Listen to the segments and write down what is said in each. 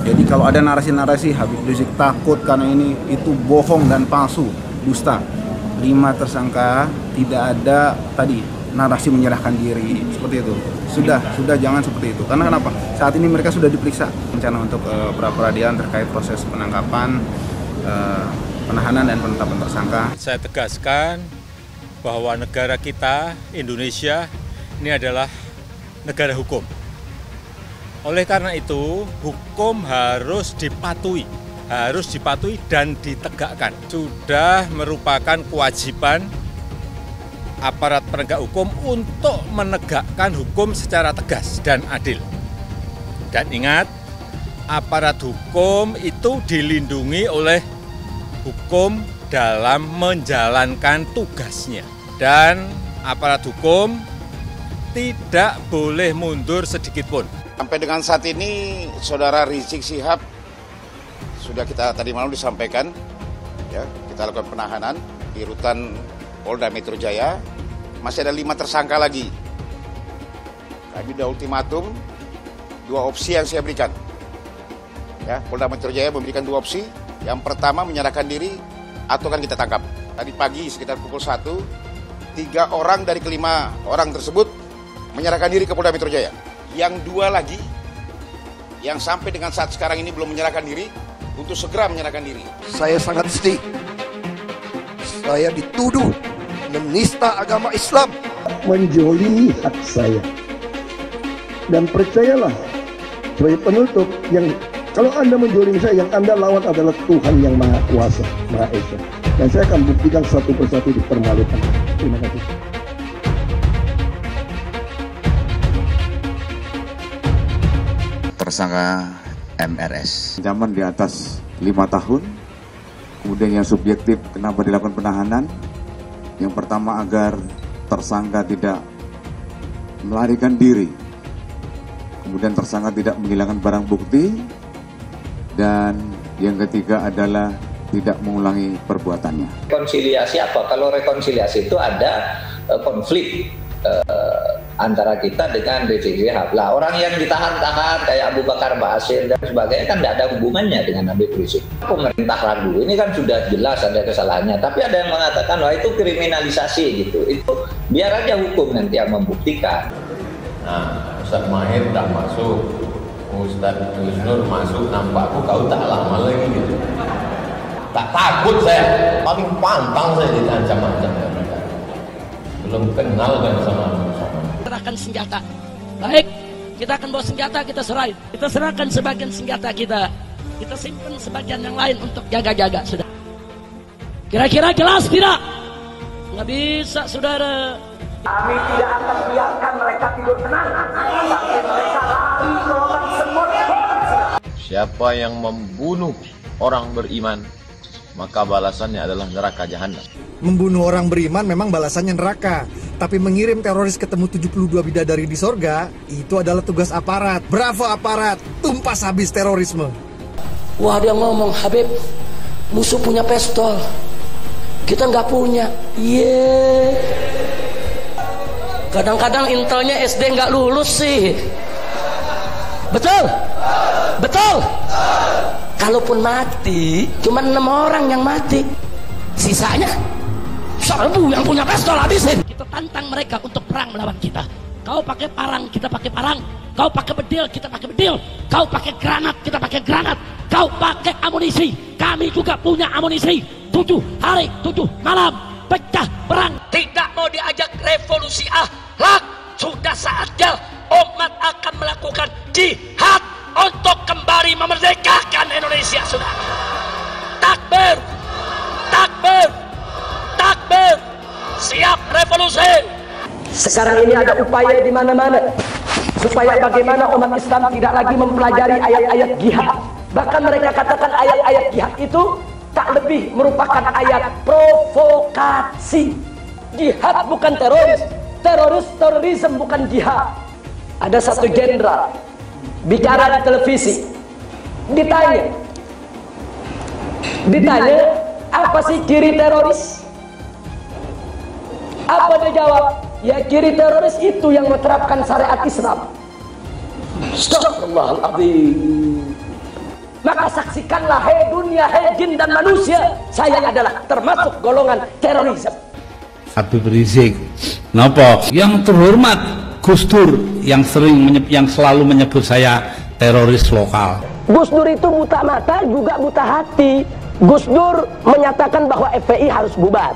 Jadi kalau ada narasi-narasi Habib Rizik takut karena ini, itu bohong dan palsu, dusta. 5 tersangka, tidak ada tadi narasi menyerahkan diri seperti itu. Sudah jangan seperti itu. Karena kenapa? Saat ini mereka sudah diperiksa rencana untuk pra-peradilan terkait proses penangkapan, penahanan dan penetapan tersangka. Saya tegaskan bahwa negara kita, Indonesia, ini adalah negara hukum. Oleh karena itu, hukum harus dipatuhi dan ditegakkan. Sudah merupakan kewajiban aparat penegak hukum untuk menegakkan hukum secara tegas dan adil. Dan ingat, aparat hukum itu dilindungi oleh hukum dalam menjalankan tugasnya. Dan aparat hukum tidak boleh mundur sedikit pun. Sampai dengan saat ini, Saudara Rizik Syihab sudah kita tadi malam disampaikan, ya, kita lakukan penahanan di rutan Polda Metro Jaya. Masih ada 5 tersangka lagi. Kami sudah ultimatum, 2 opsi yang saya berikan. Ya, Polda Metro Jaya memberikan 2 opsi. Yang pertama menyerahkan diri atau kan kita tangkap. Tadi pagi sekitar pukul 1, 3 orang dari ke-5 orang tersebut menyerahkan diri ke Polda Metro Jaya. Yang 2 lagi, yang sampai dengan saat sekarang ini belum menyerahkan diri, untuk segera menyerahkan diri. Saya sangat sedih. Saya dituduh menista agama Islam, menjolimi hak saya. Dan percayalah, sebagai penutup, yang kalau Anda menjolimi saya, yang Anda lawan adalah Tuhan yang Maha Kuasa, Maha Esa. Dan saya akan buktikan satu persatu di permalukan. Terima kasih. Tersangka MRS. Ancaman di atas 5 tahun. Kemudian yang subjektif, kenapa dilakukan penahanan? Yang pertama, agar tersangka tidak melarikan diri. Kemudian tersangka tidak menghilangkan barang bukti. Dan yang ketiga adalah tidak mengulangi perbuatannya. Rekonsiliasi apa? Kalau rekonsiliasi itu ada konflik antara kita dengan Rizik Syihab. Lah, orang yang ditahan-tahan kayak Abu Bakar Basir dan sebagainya kan tidak ada hubungannya dengan Habib Rizik. Pemerintah ragu, ini kan sudah jelas ada kesalahannya. Tapi ada yang mengatakan, wah itu kriminalisasi gitu. Itu biar aja hukum nanti yang membuktikan. Nah, Ustaz Mahir udah masuk, Ustaz Yusnur masuk, nampakku kau tak lama lagi gitu. Tak takut saya, paling pantang saya diancam-ancam mereka. Belum kenal kan sama serahkan senjata. Baik, kita akan bawa senjata, kita serahin. Kita serahkan sebagian senjata kita. Kita simpan sebagian yang lain untuk jaga-jaga, sudah. Kira-kira jelas tidak? Nggak bisa, saudara. Kami tidak akan biarkan mereka tidur tenang sampai mereka lari ke lubang semut. Siapa yang membunuh orang beriman, maka balasannya adalah neraka jahanam. Membunuh orang beriman memang balasannya neraka. Tapi mengirim teroris ketemu 72 bidadari di sorga, itu adalah tugas aparat. Bravo aparat, tumpas habis terorisme. Wah, dia ngomong, Habib, musuh punya pistol, kita nggak punya. Kadang-kadang intelnya SD nggak lulus sih. Betul? Betul? Kalaupun mati, cuma 6 orang yang mati. Sisanya 1000 yang punya pistol habisin. Kita tantang mereka untuk perang melawan kita. Kau pakai parang, kita pakai parang. Kau pakai bedil, kita pakai bedil. Kau pakai granat, kita pakai granat. Kau pakai amunisi, kami juga punya amunisi. 7 hari, 7 malam, pecah perang. Tidak mau diajak revolusi akhlak. Sudah saatnya umat akan melakukan jihad untuk kembali memerdekakan Indonesia, saudara. Takbir, takbir, takbir, siap revolusi. Sekarang ini ada upaya di mana-mana supaya bagaimana umat Islam tidak lagi mempelajari ayat-ayat jihad. Bahkan mereka katakan ayat-ayat jihad itu tak lebih merupakan ayat provokasi. Jihad bukan teroris, terorisme bukan jihad. Ada satu jenderal bicara di televisi, ditanya apa sih ciri teroris? Apa dia jawab? Ya, ciri teroris itu yang menerapkan syariat Islam. Astagfirullahaladzim. Maka saksikanlah, hei dunia, hei jin dan manusia, saya adalah termasuk golongan terorisme. Habib Rizik, napa? Yang terhormat Gus Dur yang selalu menyebut saya teroris lokal. Gus Dur itu buta mata juga buta hati. Gus Dur menyatakan bahwa FPI harus bubar.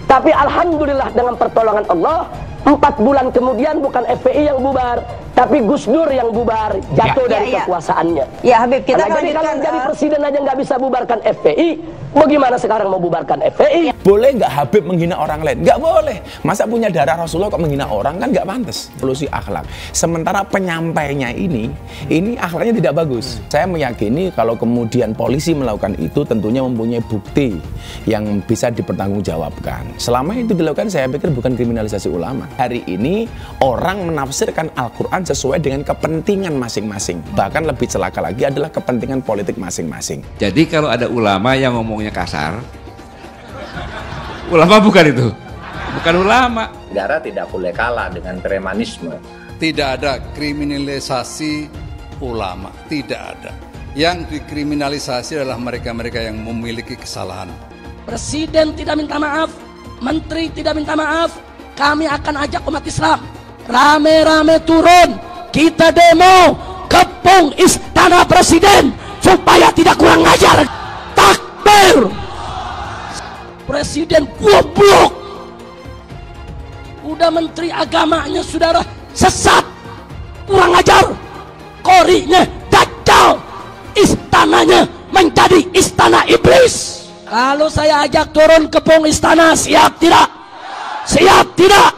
Tapi alhamdulillah dengan pertolongan Allah, 4 bulan kemudian bukan FPI yang bubar, tapi Gus Dur yang bubar, jatuh dari kekuasaannya. Ya Habib, kita jadi kalau jadi presiden aja nggak bisa bubarkan FPI, bagaimana sekarang mau bubarkan FPI? Boleh nggak Habib menghina orang lain? Nggak boleh. Masa punya darah Rasulullah kok menghina orang, kan nggak pantas. Evolusi akhlak. Sementara penyampainya ini akhlaknya tidak bagus. Saya meyakini kalau kemudian polisi melakukan itu tentunya mempunyai bukti yang bisa dipertanggungjawabkan. Selama itu dilakukan, saya pikir bukan kriminalisasi ulama. Hari ini orang menafsirkan Al-Quran sesuai dengan kepentingan masing-masing. Bahkan lebih celaka lagi adalah kepentingan politik masing-masing. Jadi kalau ada ulama yang ngomongnya kasar, ulama bukan itu, bukan ulama. Negara tidak boleh kalah dengan premanisme. Tidak ada kriminalisasi ulama, tidak ada. Yang dikriminalisasi adalah mereka-mereka yang memiliki kesalahan. Presiden tidak minta maaf, menteri tidak minta maaf, kami akan ajak umat Islam rame-rame turun, kita demo kepung istana presiden supaya tidak kurang ajar. Takbir! Presiden goblok, udah menteri agamanya saudara sesat, kurang ajar, korinya dajjal, istananya menjadi istana iblis. Kalau saya ajak turun kepung istana, siap tidak? Siap tidak?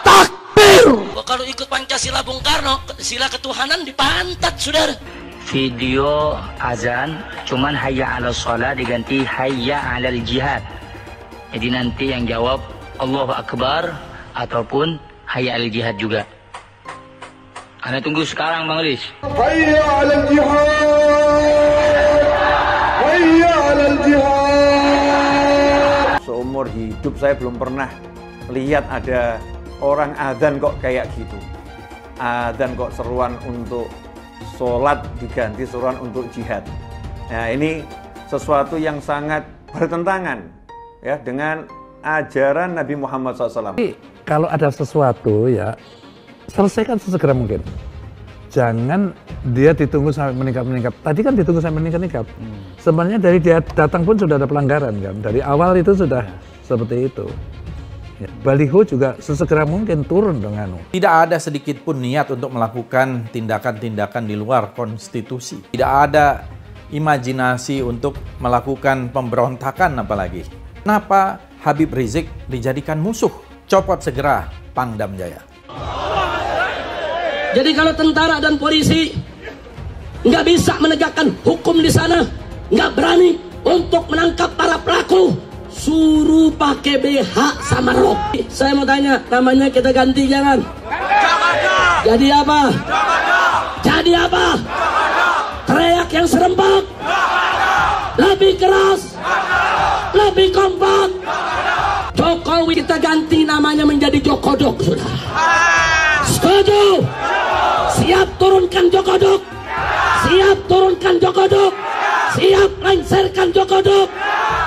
Takbir! Kalau ikut Pancasila Bung Karno, sila ketuhanan dipantat saudara. Video azan cuman hayya 'alal shalah diganti hayya 'alal jihad. Jadi nanti yang jawab Allahu Akbar ataupun hayya 'alal jihad juga. Anda tunggu sekarang Bang Riz. Hayya 'alal jihad. Hayya 'alal jihad. Seumur hidup saya belum pernah lihat ada orang adzan kok kayak gitu. Adzan kok seruan untuk sholat diganti seruan untuk jihad. Nah ini sesuatu yang sangat bertentangan ya dengan ajaran Nabi Muhammad SAW. Kalau ada sesuatu ya selesaikan sesegera mungkin. Jangan dia ditunggu sampai meningkat. Tadi kan ditunggu sampai meningkat. Sebenarnya dari dia datang pun sudah ada pelanggaran kan. Dari awal itu sudah seperti itu. Ya, baliho juga sesegera mungkin turun dengan. Tidak ada sedikit pun niat untuk melakukan tindakan-tindakan di luar konstitusi. Tidak ada imajinasi untuk melakukan pemberontakan apalagi. Kenapa Habib Rizik dijadikan musuh? Copot segera Pangdam Jaya. Jadi kalau tentara dan polisi nggak bisa menegakkan hukum di sana, nggak berani untuk menangkap para pelaku, suruh pakai BH sama rok. Saya mau tanya, namanya kita ganti jangan? Jadi apa? Jadi apa? Teriak yang serempak, lebih keras, lebih kompak. Jokowi kita ganti namanya menjadi Jokodok sudah. Setuju? Siap turunkan Jokodok. Siap turunkan Jokodok. Siap lengserkan Jokodok.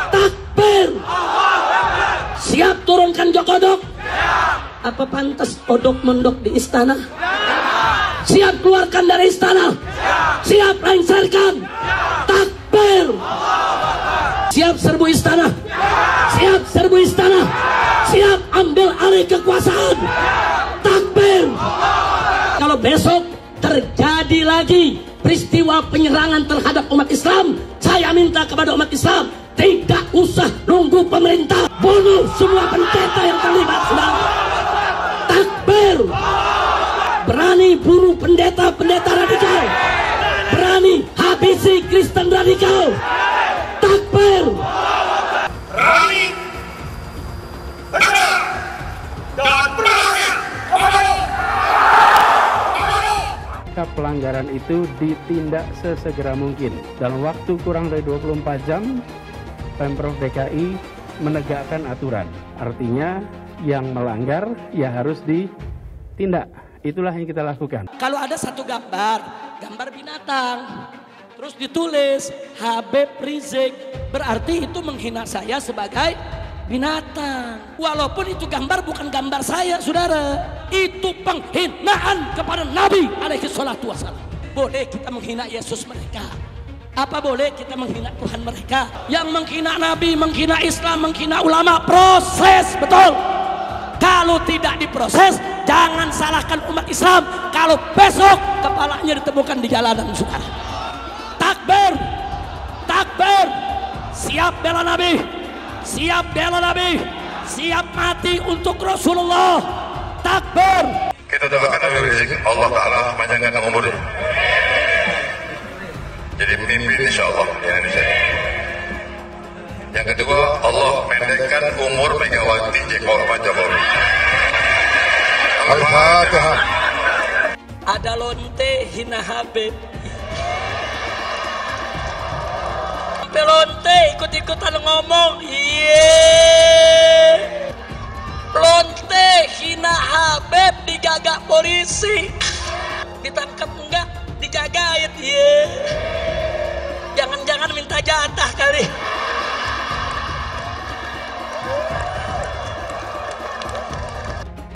Takbir. Siap turunkan Jokodok. Apa pantas odok mondok di istana? Siap keluarkan dari istana. Siap lengserkan. Takbir. Siap serbu istana. Siap serbu istana. Siap ambil alih kekuasaan. Takbir. Kalau besok terjadi lagi peristiwa penyerangan terhadap umat Islam, saya minta kepada umat Islam tidak usah nunggu pemerintah, bunuh semua pendeta yang terlibat sudah. Takbir. Berani bunuh pendeta-pendeta radikal, berani habisi Kristen radikal. Takbir. Berani benar dan berani pelanggaran itu ditindak sesegera mungkin. Dalam waktu kurang dari 24 jam, Pemprov DKI menegakkan aturan. Artinya yang melanggar ya harus ditindak. Itulah yang kita lakukan. Kalau ada satu gambar binatang, Terus ditulis Habib Rizik, berarti itu menghina saya sebagai binatang. Walaupun itu gambar bukan gambar saya, saudara. Itu penghinaan kepada Nabi alaihi salatu wassalam. Boleh kita menghina Yesus mereka. Apa boleh kita menghina Tuhan mereka? Yang menghina Nabi, menghina Islam, menghina ulama, proses, betul. Kalau tidak diproses, jangan salahkan umat Islam kalau besok kepalanya ditemukan di jalanan, saudara. Takbir, takbir, siap bela Nabi, siap bela Nabi, siap mati untuk Rasulullah. Takbir. Kita doakan Habib Rizik, Allah Ta'ala panjangkan umurnya. Jadi pemimpin insya Allah di Indonesia. Yang kedua, Allah pendekkan umur Megawati Pak Jokowi. Al-Fatihah. Ada lonte hina Habib. Lonte ikut-ikutan ngomong, lonte hina Habib digagak polisi, ditangkap enggak, dijagain, jangan-jangan minta jatah kali.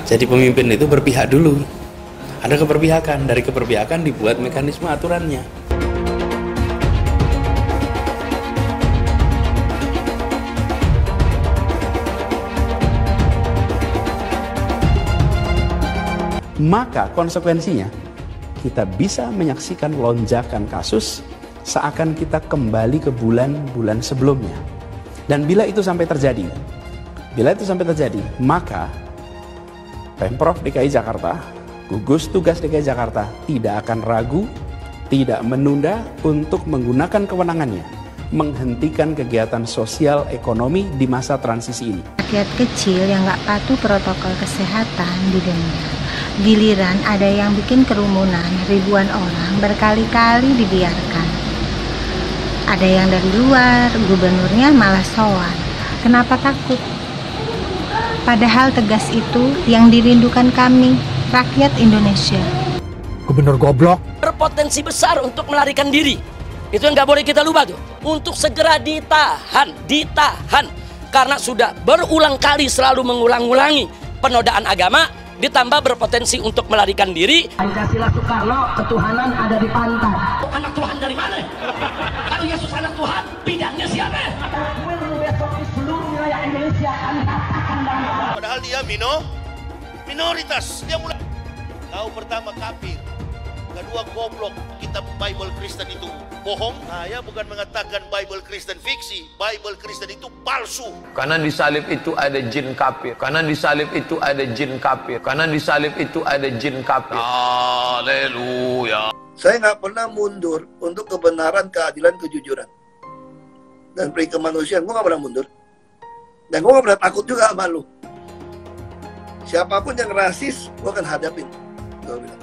Jadi pemimpin itu berpihak dulu, ada keberpihakan, dari keberpihakan dibuat mekanisme aturannya. Maka konsekuensinya kita bisa menyaksikan lonjakan kasus seakan kita kembali ke bulan-bulan sebelumnya. Dan bila itu sampai terjadi, maka Pemprov DKI Jakarta, gugus tugas DKI Jakarta tidak akan ragu, tidak menunda untuk menggunakan kewenangannya menghentikan kegiatan sosial ekonomi di masa transisi ini. Rakyat kecil yang nggak patuh protokol kesehatan didenda. Giliran ada yang bikin kerumunan, ribuan orang berkali-kali dibiarkan. Ada yang dari luar, gubernurnya malah sowan. Kenapa takut? Padahal tegas itu yang dirindukan kami, rakyat Indonesia. Gubernur goblok. Berpotensi besar untuk melarikan diri. Itu yang nggak boleh kita lupa tuh. Untuk segera ditahan. Karena sudah berulang kali selalu mengulang-ulangi penodaan agama, ditambah berpotensi untuk melarikan diri. Pancasila Soekarno, ketuhanan ada di pantai. Anak Tuhan dari mana? Kalau Yesus anak Tuhan, bidangnya siapa? Besok di seluruh wilayah Indonesia kami katakan bahwa padahal dia minoritas. Dia mulai tahu pertama kafir, kedua goblok. Kitab Bible Kristen itu bohong. Saya bukan mengatakan Bible Kristen fiksi, Bible Kristen itu palsu. Karena di salib itu ada jin kafir. Karena di salib itu ada jin kafir. Karena di salib itu ada jin kafir. Haleluya. Saya nggak pernah mundur untuk kebenaran, keadilan, kejujuran, dan peri kemanusiaan. Gue nggak pernah mundur. Dan gue nggak pernah takut juga sama lu. Siapapun yang rasis, gue akan hadapin. Gue bilang.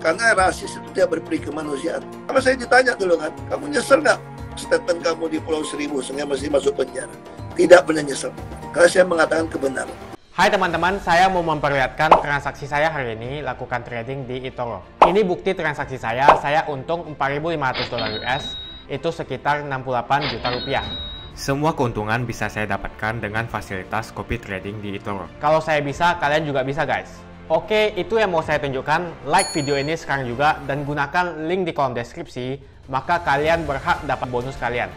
Karena rasis itu tidak berperi kemanusiaan. Karena saya ditanya dulu kan, kamu nyesel nggak statement kamu di Pulau Seribu sehingga masih masuk penjara? Tidak pernah nyesel. Karena saya mengatakan kebenaran. Hai teman-teman, saya mau memperlihatkan transaksi saya hari ini lakukan trading di eToro. Ini bukti transaksi saya untung $4.500 US, itu sekitar 68 juta rupiah. Semua keuntungan bisa saya dapatkan dengan fasilitas copy trading di eToro. Kalau saya bisa, kalian juga bisa guys. Oke, itu yang mau saya tunjukkan. Like video ini sekarang juga dan gunakan link di kolom deskripsi, maka kalian berhak dapat bonus kalian.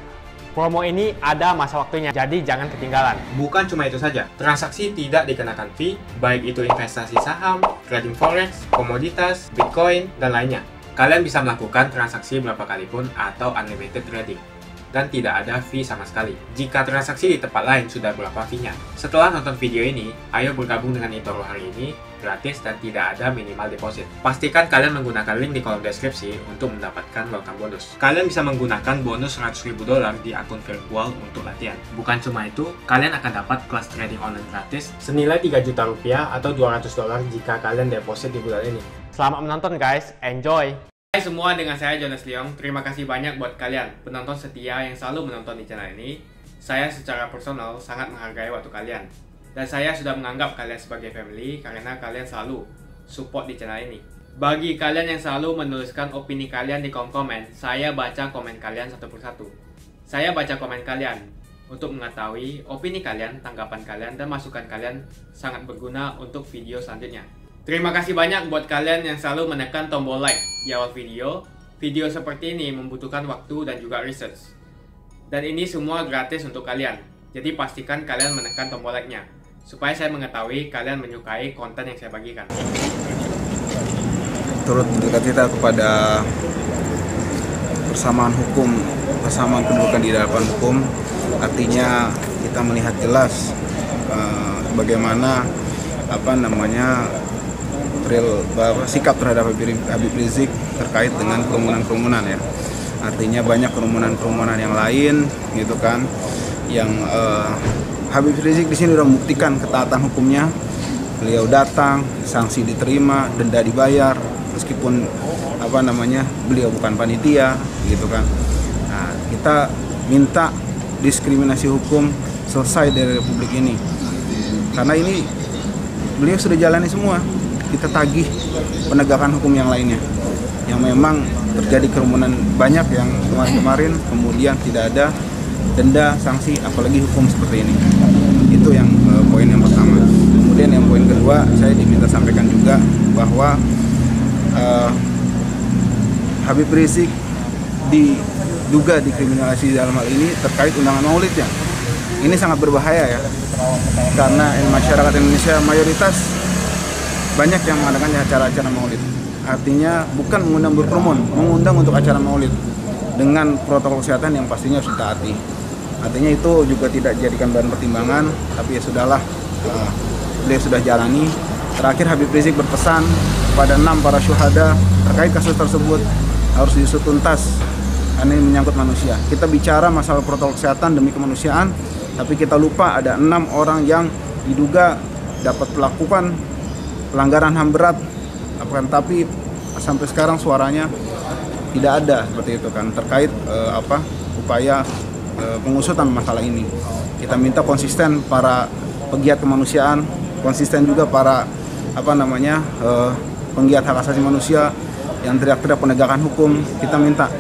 Promo ini ada masa waktunya, jadi jangan ketinggalan. Bukan cuma itu saja, transaksi tidak dikenakan fee, baik itu investasi saham, trading forex, komoditas, bitcoin, dan lainnya. Kalian bisa melakukan transaksi berapa kali pun atau unlimited trading. Dan tidak ada fee sama sekali. Jika transaksi di tempat lain sudah berapa fee-nya. Setelah nonton video ini, ayo bergabung dengan eToro hari ini, gratis dan tidak ada minimal deposit. Pastikan kalian menggunakan link di kolom deskripsi untuk mendapatkan welcome bonus. Kalian bisa menggunakan bonus $100.000 di akun virtual untuk latihan. Bukan cuma itu, kalian akan dapat kelas trading online gratis senilai 3 juta rupiah atau $200 jika kalian deposit di bulan ini. Selamat menonton guys, enjoy! Hai semua, dengan saya Jonas Leong. Terima kasih banyak buat kalian penonton setia yang selalu menonton di channel ini. Saya secara personal sangat menghargai waktu kalian. Dan saya sudah menganggap kalian sebagai family karena kalian selalu support di channel ini. Bagi kalian yang selalu menuliskan opini kalian di kolom komen, saya baca komen kalian satu persatu. Saya baca komen kalian untuk mengetahui opini kalian, tanggapan kalian, dan masukan kalian sangat berguna untuk video selanjutnya. Terima kasih banyak buat kalian yang selalu menekan tombol like di awal video. Video seperti ini membutuhkan waktu dan juga research. Dan ini semua gratis untuk kalian. Jadi pastikan kalian menekan tombol like-nya, supaya saya mengetahui kalian menyukai konten yang saya bagikan. Turut berduka cita kepada persamaan hukum, persamaan kedudukan di hadapan hukum. Artinya kita melihat jelas bagaimana sikap terhadap Habib Rizik terkait dengan kerumunan-kerumunan ya. Artinya banyak kerumunan-kerumunan yang lain gitu kan, yang Habib Rizik di sini sudah membuktikan ketaatan hukumnya. Beliau datang, sanksi diterima, denda dibayar, meskipun beliau bukan panitia gitu kan. Nah, kita minta diskriminasi hukum selesai dari Republik ini, karena ini beliau sudah jalani semua. Kita tagih penegakan hukum yang lainnya, yang memang terjadi kerumunan banyak yang kemarin-kemarin, kemudian tidak ada denda, sanksi, apalagi hukum seperti ini. Itu yang poin yang pertama. Kemudian yang poin kedua, saya diminta sampaikan juga bahwa Habib Rizik diduga dikriminalisasi dalam hal ini terkait undangan maulidnya. Ini sangat berbahaya ya, karena masyarakat Indonesia mayoritas banyak yang mengadakan acara-acara maulid. Artinya bukan mengundang berkerumun, mengundang untuk acara maulid dengan protokol kesehatan yang pastinya harus ditaati. Artinya itu juga tidak dijadikan bahan pertimbangan, tapi ya sudahlah, beliau sudah jalani. Terakhir Habib Rizik berpesan kepada 6 para syuhada terkait kasus tersebut harus diusut tuntas, karena ini menyangkut manusia. Kita bicara masalah protokol kesehatan demi kemanusiaan, tapi kita lupa ada 6 orang yang diduga dapat melakukan pelanggaran HAM berat, tapi sampai sekarang suaranya tidak ada seperti itu kan, terkait upaya pengusutan masalah ini. Kita minta konsisten para pegiat kemanusiaan, konsisten juga para penggiat hak asasi manusia yang teriak-teriak penegakan hukum. Kita minta,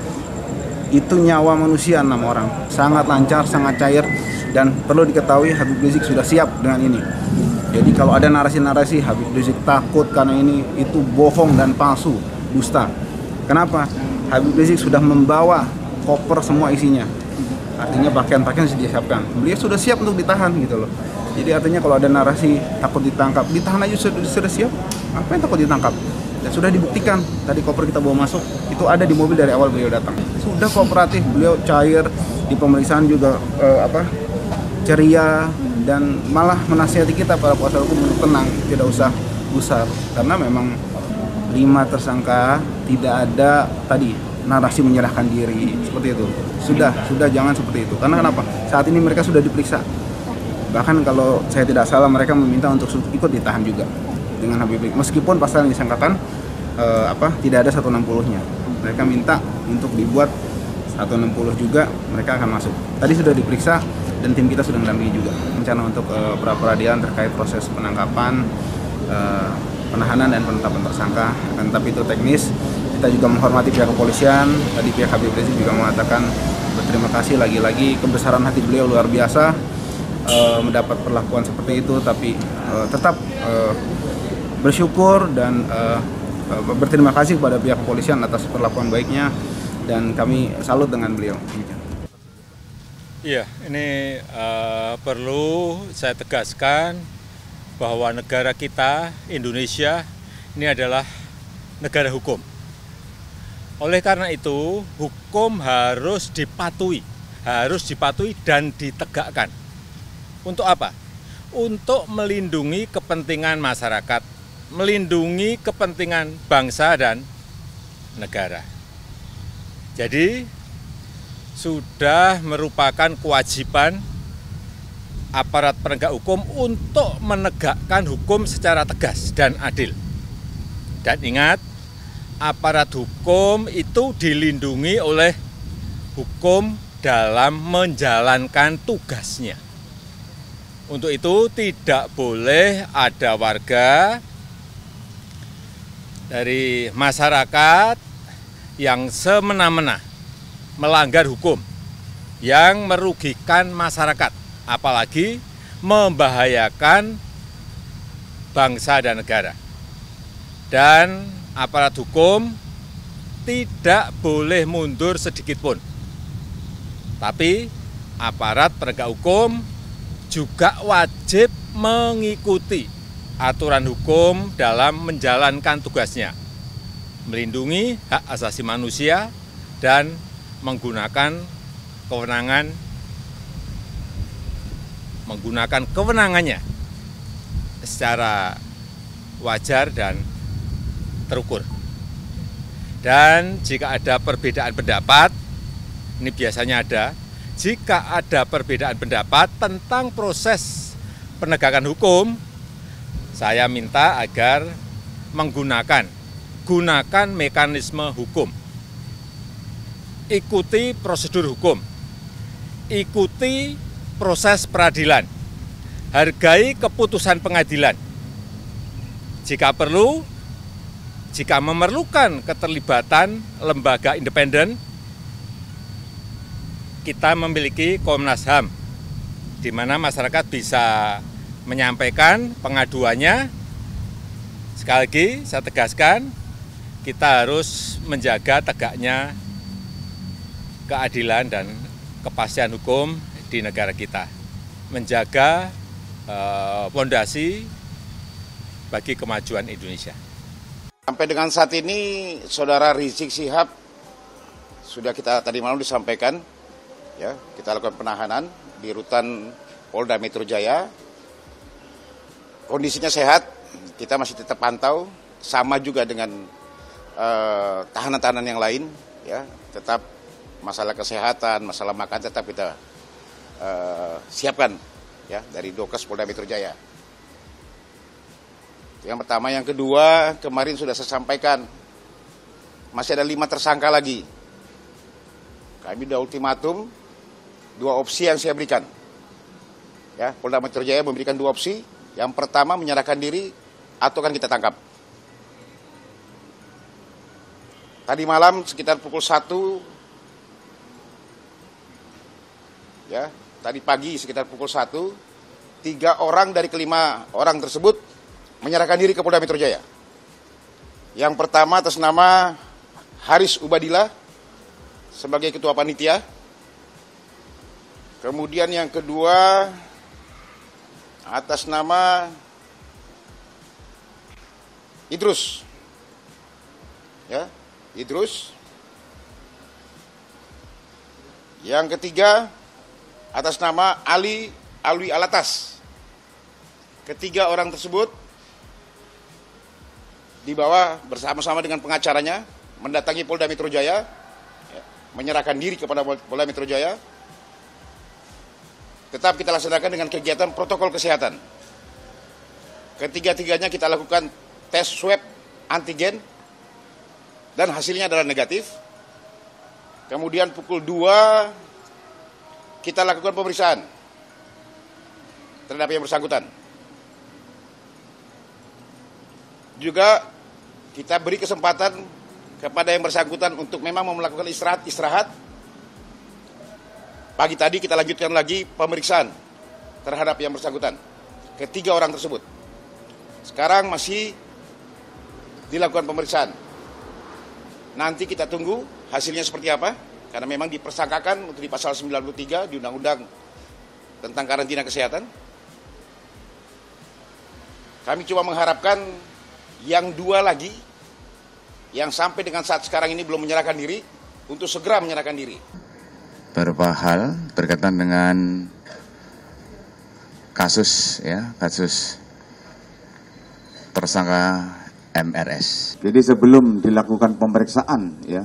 itu nyawa manusia 6 orang, sangat lancar, sangat cair, dan perlu diketahui Habib Rizik sudah siap dengan ini. Jadi kalau ada narasi-narasi Habib Rizik takut karena ini, itu bohong dan palsu, dusta. Kenapa? Habib Rizik sudah membawa koper semua isinya. Artinya pakaian-pakaian sudah disiapkan. Beliau sudah siap untuk ditahan gitu loh. Jadi artinya kalau ada narasi takut ditangkap, ditahan aja sudah siap. Apa yang takut ditangkap? Dan sudah dibuktikan. Tadi koper kita bawa masuk, itu ada di mobil dari awal beliau datang. Sudah kooperatif, beliau cair, di pemeriksaan juga ceria, dan malah menasihati kita para kuasa hukum untuk tenang, tidak usah gusar. Karena memang 5 tersangka tidak ada tadi narasi menyerahkan diri seperti itu. Sudah jangan seperti itu. Karena kenapa? Saat ini mereka sudah diperiksa. Bahkan kalau saya tidak salah, mereka meminta untuk ikut ditahan juga dengan Habib Rizik. Meskipun pasal yang disangkakan tidak ada 160-nya. Mereka minta untuk dibuat 160 juga, mereka akan masuk. Tadi sudah diperiksa dan tim kita sudah mendampingi juga. Rencana untuk pra-peradilan terkait proses penangkapan, penahanan dan penetapan tersangka. Tapi itu teknis. Kita juga menghormati pihak kepolisian. Tadi pihak Habib Rizik juga mengatakan berterima kasih, lagi-lagi kebesaran hati beliau luar biasa mendapat perlakuan seperti itu, tapi tetap bersyukur dan berterima kasih kepada pihak kepolisian atas perlakuan baiknya, dan kami salut dengan beliau. Iya, ini perlu saya tegaskan bahwa negara kita, Indonesia, ini adalah negara hukum. Oleh karena itu, hukum harus dipatuhi dan ditegakkan. Untuk apa? Untuk melindungi kepentingan masyarakat, melindungi kepentingan bangsa dan negara. Jadi, sudah merupakan kewajiban aparat penegak hukum untuk menegakkan hukum secara tegas dan adil. Dan ingat, aparat hukum itu dilindungi oleh hukum dalam menjalankan tugasnya. Untuk itu tidak boleh ada warga dari masyarakat yang semena-mena melanggar hukum, yang merugikan masyarakat, apalagi membahayakan bangsa dan negara. Dan aparat hukum tidak boleh mundur sedikit pun. Tapi aparat penegak hukum juga wajib mengikuti aturan hukum dalam menjalankan tugasnya, melindungi hak asasi manusia dan menggunakan kewenangannya secara wajar dan terukur. Dan jika ada perbedaan pendapat, ini biasanya ada, jika ada perbedaan pendapat tentang proses penegakan hukum, saya minta agar gunakan mekanisme hukum. Ikuti prosedur hukum, ikuti proses peradilan, hargai keputusan pengadilan. Jika perlu, jika memerlukan keterlibatan lembaga independen, kita memiliki Komnas HAM, di mana masyarakat bisa menyampaikan pengaduannya. Sekali lagi, saya tegaskan, kita harus menjaga tegaknya keadilan dan kepastian hukum di negara kita, menjaga fondasi bagi kemajuan Indonesia. Sampai dengan saat ini, Saudara Rizik Syihab sudah kita tadi malam disampaikan, ya, kita lakukan penahanan di rutan Polda Metro Jaya. Kondisinya sehat, kita masih tetap pantau, sama juga dengan tahanan-tahanan yang lain, ya, tetap masalah kesehatan, masalah makan tetap kita siapkan, ya, dari Dokes Polda Metro Jaya. Yang pertama, yang kedua, kemarin sudah saya sampaikan, masih ada 5 tersangka lagi. Kami sudah ultimatum, 2 opsi yang saya berikan. Ya, Polda Metro Jaya memberikan 2 opsi. Yang pertama, menyerahkan diri atau kan kita tangkap. Tadi malam sekitar pukul 1, ya, tadi pagi sekitar pukul 1, 3 orang dari ke-5 orang tersebut menyerahkan diri ke Polda Metro Jaya. Yang pertama atas nama Haris Ubadillah sebagai Ketua Panitia. Kemudian yang kedua atas nama Idrus. Ya, Idrus. Yang ketiga atas nama Ali Alwi Alatas. Ketiga orang tersebut dibawa bersama-sama dengan pengacaranya mendatangi Polda Metro Jaya, ya, menyerahkan diri kepada Polda Metro Jaya. Tetap kita laksanakan dengan kegiatan protokol kesehatan. Ketiga-tiganya kita lakukan tes swab antigen dan hasilnya adalah negatif. Kemudian pukul 2 kita lakukan pemeriksaan terhadap yang bersangkutan. Juga kita beri kesempatan kepada yang bersangkutan untuk memang melakukan istirahat. Pagi tadi kita lanjutkan lagi pemeriksaan terhadap yang bersangkutan. Ketiga orang tersebut. Sekarang masih dilakukan pemeriksaan. Nanti kita tunggu hasilnya seperti apa. Karena memang dipersangkakan untuk di pasal 93 di Undang-Undang tentang karantina kesehatan. Kami cuma mengharapkan yang 2 lagi, yang sampai dengan saat sekarang ini belum menyerahkan diri, untuk segera menyerahkan diri. Beberapa hal berkaitan dengan kasus tersangka MRS. Jadi sebelum dilakukan pemeriksaan, ya,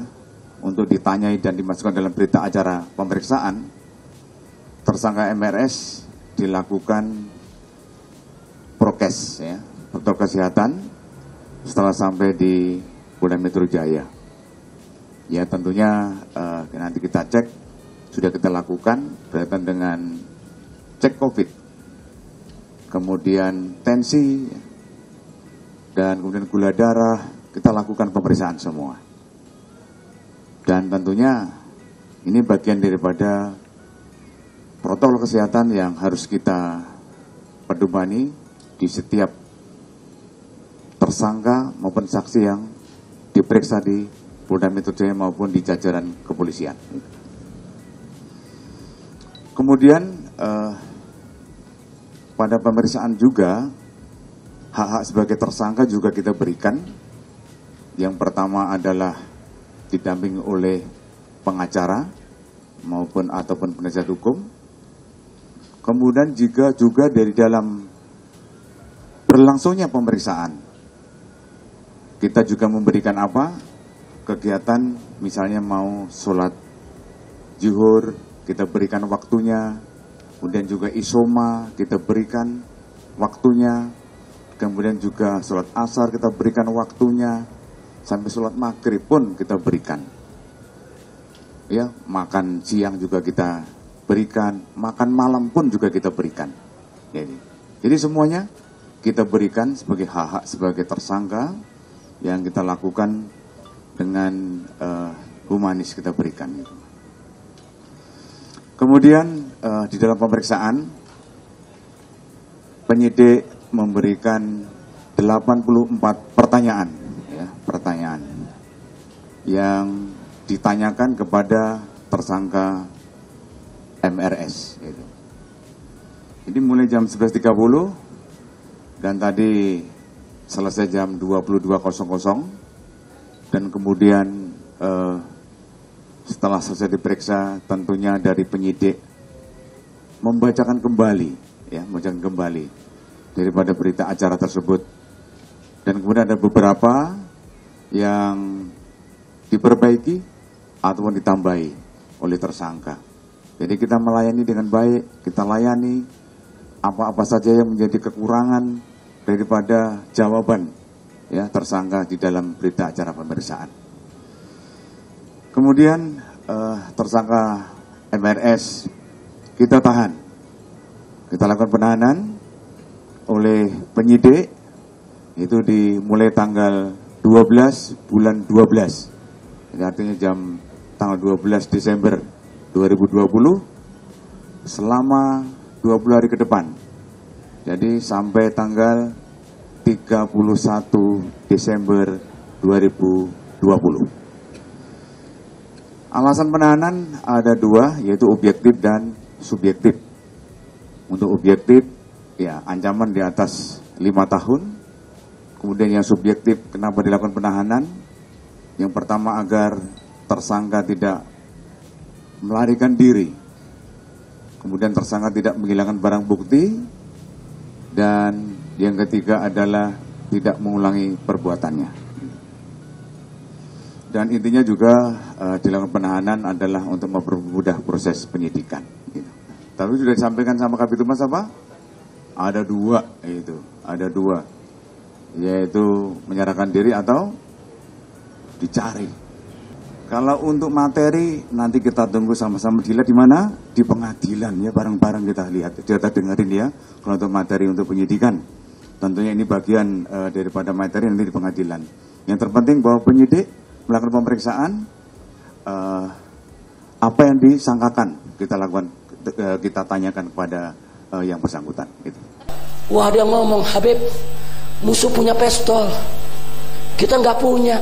untuk ditanyai dan dimasukkan dalam berita acara pemeriksaan, tersangka MRS dilakukan prokes, ya, protokol kesehatan. Setelah sampai di Polda Metro Jaya, ya tentunya nanti kita cek, sudah kita lakukan berkaitan dengan cek COVID, kemudian tensi, dan kemudian gula darah, kita lakukan pemeriksaan semua. Dan tentunya ini bagian daripada protokol kesehatan yang harus kita pedomani di setiap tersangka maupun saksi yang diperiksa di Polda Metro Jaya maupun di jajaran kepolisian. Kemudian pada pemeriksaan juga hak-hak sebagai tersangka juga kita berikan. Yang pertama adalah didampingi oleh pengacara maupun ataupun penasihat hukum. Kemudian juga dari dalam berlangsungnya pemeriksaan, kita juga memberikan apa? Kegiatan misalnya mau sholat zuhur, kita berikan waktunya. Kemudian juga isoma, kita berikan waktunya. Kemudian juga sholat asar, kita berikan waktunya. Sampai sholat maghrib pun kita berikan. Ya, makan siang juga kita berikan, makan malam pun juga kita berikan. Jadi semuanya kita berikan sebagai hak-hak sebagai tersangka yang kita lakukan dengan humanis kita berikan. Kemudian di dalam pemeriksaan penyidik memberikan 84 pertanyaan, ya, pertanyaan yang ditanyakan kepada tersangka MRS. Gitu. Jadi mulai jam 11.30 dan tadi selesai jam 22.00 dan kemudian setelah selesai diperiksa tentunya dari penyidik membacakan kembali, ya, membacakan kembali daripada berita acara tersebut. Dan kemudian ada beberapa yang diperbaiki ataupun ditambahi oleh tersangka. Jadi kita melayani dengan baik, kita layani apa-apa saja yang menjadi kekurangan daripada jawaban, ya, tersangka di dalam berita acara pemeriksaan. Kemudian tersangka MRS kita tahan, kita lakukan penahanan oleh penyidik itu dimulai tanggal 12 bulan 12. Jadi artinya tanggal 12 Desember 2020 selama 20 hari ke depan. Jadi sampai tanggal 31 Desember 2020. Alasan penahanan ada dua, yaitu objektif dan subjektif. Untuk objektif, ya, ancaman di atas 5 tahun. Kemudian yang subjektif, kenapa dilakukan penahanan? Yang pertama agar tersangka tidak melarikan diri. Kemudian tersangka tidak menghilangkan barang bukti. Dan yang ketiga adalah tidak mengulangi perbuatannya. Dan intinya juga dilakukan penahanan adalah untuk mempermudah proses penyidikan. Gitu. Tapi sudah disampaikan sama Kabitumas apa? Ada dua, yaitu menyerahkan diri atau dicari. Kalau untuk materi nanti kita tunggu sama-sama dilihat di mana? Di pengadilan, ya, bareng-bareng kita lihat, kita dengerin, ya. Kalau untuk materi untuk penyidikan, tentunya ini bagian daripada materi nanti di pengadilan. Yang terpenting bahwa penyidik melakukan pemeriksaan, apa yang disangkakan kita lakukan, kita tanyakan kepada yang bersangkutan. Gitu. Wah, dia ngomong, Habib, musuh punya pistol, kita nggak punya.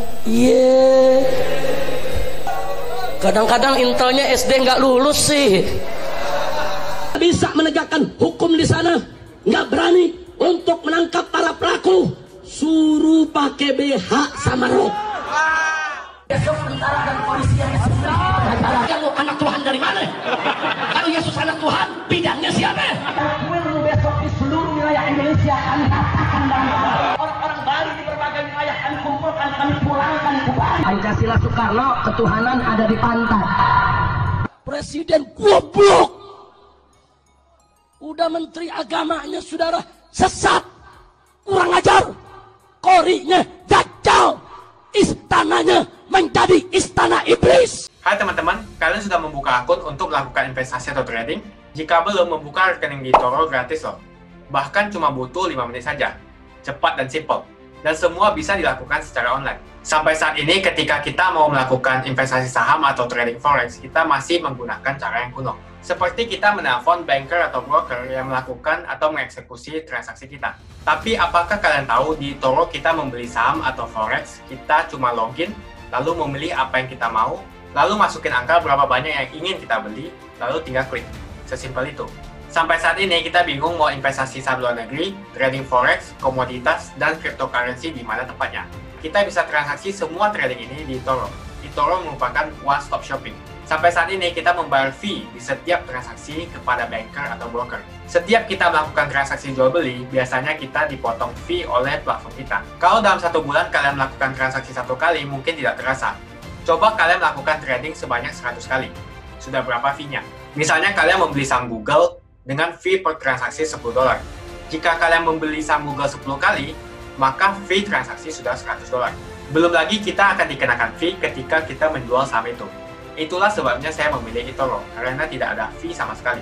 Kadang-kadang intelnya SD nggak lulus sih. Bisa menegakkan hukum di sana, nggak berani untuk menangkap para pelaku, suruh pakai BH sama rok. Besok tentara dan polisi yang kamu anak Tuhan dari mana? Kalau Yesus anak Tuhan, bidangnya siapa? Besok di seluruh wilayah Indonesia kami katakan dan orang-orang Bali di berbagai wilayah kami kumpulkan, kami pulangkan ke Bali. Pancasila Soekarno, ketuhanan ada di pantat. Presiden goblok. Udah menteri agamanya saudara sesat, kurang ajar, korinya dajjal, istananya menjadi istana iblis. Hai teman-teman, kalian sudah membuka akun untuk melakukan investasi atau trading? Jika belum, membuka rekening di eToro gratis loh. Bahkan cuma butuh 5 menit saja. Cepat dan simple. dan semua bisa dilakukan secara online. Sampai saat ini ketika kita mau melakukan investasi saham atau trading forex, kita masih menggunakan cara yang kuno. Seperti kita menelpon banker atau broker yang melakukan atau mengeksekusi transaksi kita. Tapi apakah kalian tahu di eToro kita membeli saham atau forex, kita cuma login, lalu memilih apa yang kita mau, lalu masukin angka berapa banyak yang ingin kita beli, lalu tinggal klik. Sesimpel itu. Sampai saat ini kita bingung mau investasi saham luar negeri, trading forex, komoditas, dan cryptocurrency di mana tempatnya. Kita bisa transaksi semua trading ini di eToro. eToro merupakan one-stop shopping. Sampai saat ini kita membayar fee di setiap transaksi kepada banker atau broker. Setiap kita melakukan transaksi jual beli, biasanya kita dipotong fee oleh platform kita. Kalau dalam 1 bulan kalian melakukan transaksi 1 kali, mungkin tidak terasa. Coba kalian melakukan trading sebanyak 100 kali. Sudah berapa fee-nya? Misalnya kalian membeli saham Google dengan fee per transaksi $10. Jika kalian membeli saham Google 10 kali, maka fee transaksi sudah $100. Belum lagi kita akan dikenakan fee ketika kita menjual saham itu. Itulah sebabnya saya memilih eToro, karena tidak ada fee sama sekali.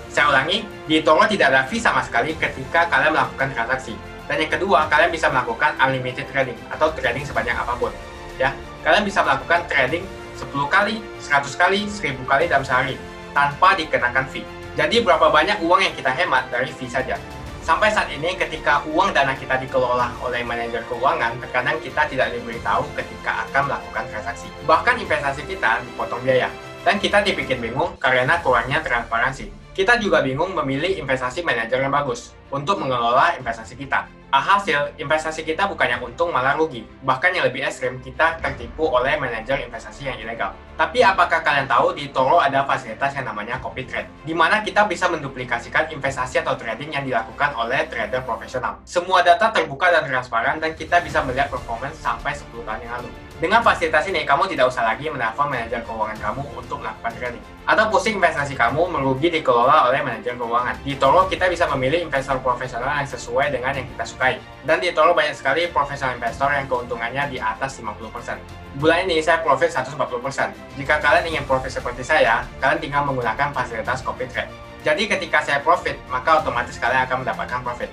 Saya ulangi, di eToro tidak ada fee sama sekali ketika kalian melakukan transaksi. Dan yang kedua, kalian bisa melakukan unlimited trading atau trading sebanyak apapun. Ya, kalian bisa melakukan trading 10 kali, 100 kali, 1000 kali dalam sehari tanpa dikenakan fee. Jadi berapa banyak uang yang kita hemat dari fee saja. Sampai saat ini ketika uang dana kita dikelola oleh manajer keuangan, terkadang kita tidak diberitahu ketika akan melakukan transaksi. Bahkan investasi kita dipotong biaya. Dan kita dibikin bingung karena kurangnya transparansi. Kita juga bingung memilih investasi manajer yang bagus untuk mengelola investasi kita. Alhasil, investasi kita bukannya untung malah rugi. Bahkan yang lebih ekstrim, kita tertipu oleh manajer investasi yang ilegal. Tapi apakah kalian tahu di eToro ada fasilitas yang namanya copy trade, di mana kita bisa menduplikasikan investasi atau trading yang dilakukan oleh trader profesional. Semua data terbuka dan transparan dan kita bisa melihat performance sampai 10 tahun yang lalu. Dengan fasilitas ini, kamu tidak usah lagi menelpon manajer keuangan kamu untuk melakukan trading. Atau pusing investasi kamu merugi dikelola oleh manajer keuangan. Di eToro kita bisa memilih investor profesional yang sesuai dengan yang kita sukai. Dan di eToro banyak sekali profesional investor yang keuntungannya di atas 50%. Bulan ini saya profit 140%. Jika kalian ingin profit seperti saya, kalian tinggal menggunakan fasilitas copy trade. Jadi ketika saya profit, maka otomatis kalian akan mendapatkan profit.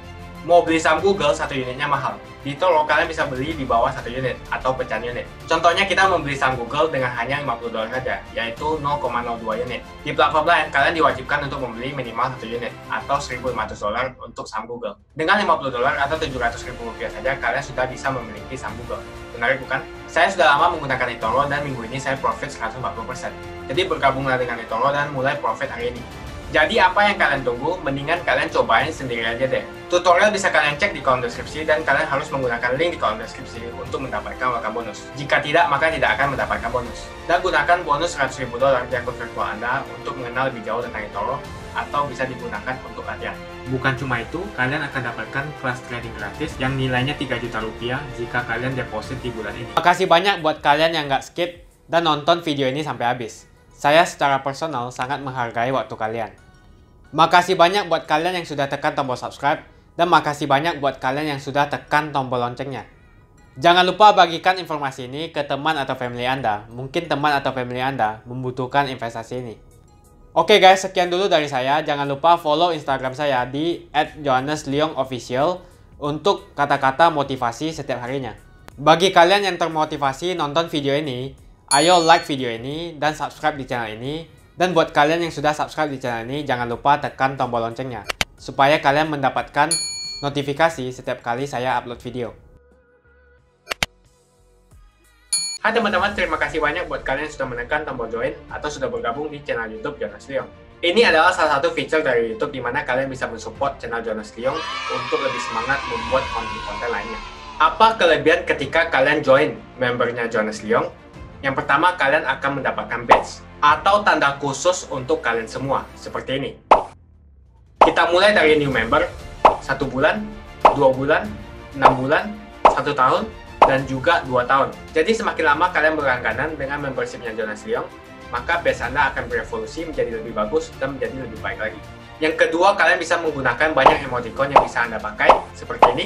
Mau beli saham Google, 1 unitnya mahal. Di eToro kalian bisa beli di bawah 1 unit atau pecahan unit. Contohnya kita membeli saham Google dengan hanya $50 saja, yaitu 0,02 unit. Di platform lain, kalian diwajibkan untuk membeli minimal 1 unit atau $1.500 untuk saham Google. Dengan $50 atau Rp700.000 saja, kalian sudah bisa memiliki saham Google. Menarik bukan? Saya sudah lama menggunakan eToro dan minggu ini saya profit 140%. Jadi bergabunglah dengan eToro dan mulai profit hari ini. Jadi apa yang kalian tunggu, mendingan kalian cobain sendiri aja deh. Tutorial bisa kalian cek di kolom deskripsi dan kalian harus menggunakan link di kolom deskripsi untuk mendapatkan welcome bonus. Jika tidak, maka tidak akan mendapatkan bonus. Dan gunakan bonus $100.000 di akun virtual Anda untuk mengenal lebih jauh tentang eToro atau bisa digunakan untuk latihan. Bukan cuma itu, kalian akan dapatkan kelas trading gratis yang nilainya Rp3 juta jika kalian deposit di bulan ini. Makasih banyak buat kalian yang nggak skip dan nonton video ini sampai habis. Saya secara personal sangat menghargai waktu kalian. Makasih banyak buat kalian yang sudah tekan tombol subscribe, dan makasih banyak buat kalian yang sudah tekan tombol loncengnya. Jangan lupa bagikan informasi ini ke teman atau family Anda. Mungkin teman atau family Anda membutuhkan investasi ini. Oke guys, sekian dulu dari saya. Jangan lupa follow Instagram saya di @johannesleongofficial untuk kata-kata motivasi setiap harinya. Bagi kalian yang termotivasi nonton video ini, ayo like video ini dan subscribe di channel ini. Dan buat kalian yang sudah subscribe di channel ini, jangan lupa tekan tombol loncengnya supaya kalian mendapatkan notifikasi setiap kali saya upload video. Hai teman-teman, terima kasih banyak buat kalian yang sudah menekan tombol join atau sudah bergabung di channel YouTube Jonas Leong. Ini adalah salah satu feature dari YouTube di mana kalian bisa mensupport channel Jonas Leong untuk lebih semangat membuat konten-konten lainnya. Apa kelebihan ketika kalian join membernya Jonas Leong? Yang pertama, kalian akan mendapatkan badge atau tanda khusus untuk kalian semua, seperti ini. Kita mulai dari new member, 1 bulan, 2 bulan, 6 bulan, 1 tahun, dan juga 2 tahun. Jadi semakin lama kalian berlangganan dengan membershipnya Jonas Leong, maka badge Anda akan berevolusi menjadi lebih bagus dan menjadi lebih baik lagi. Yang kedua, kalian bisa menggunakan banyak emoticon yang bisa Anda pakai, seperti ini.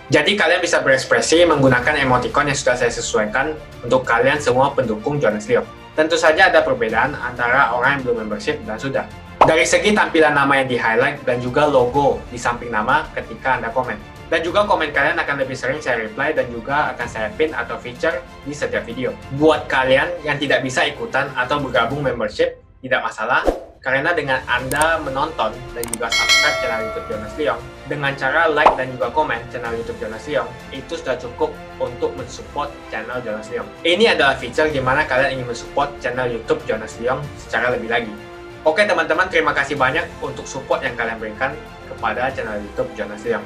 Jadi kalian bisa berekspresi menggunakan emoticon yang sudah saya sesuaikan untuk kalian semua pendukung Jonas Leong. Tentu saja ada perbedaan antara orang yang belum membership dan sudah. Dari segi tampilan nama yang di-highlight dan juga logo di samping nama ketika Anda komen. Dan juga komen kalian akan lebih sering saya reply dan juga akan saya pin atau feature di setiap video. Buat kalian yang tidak bisa ikutan atau bergabung membership, tidak masalah, karena dengan Anda menonton dan juga subscribe channel YouTube Jonas Leong, dengan cara like dan juga komen channel YouTube Jonas Leong, itu sudah cukup untuk mensupport channel Jonas Leong. Ini adalah feature di mana kalian ingin mensupport channel YouTube Jonas Leong secara lebih lagi. Oke teman-teman, terima kasih banyak untuk support yang kalian berikan kepada channel YouTube Jonas Leong.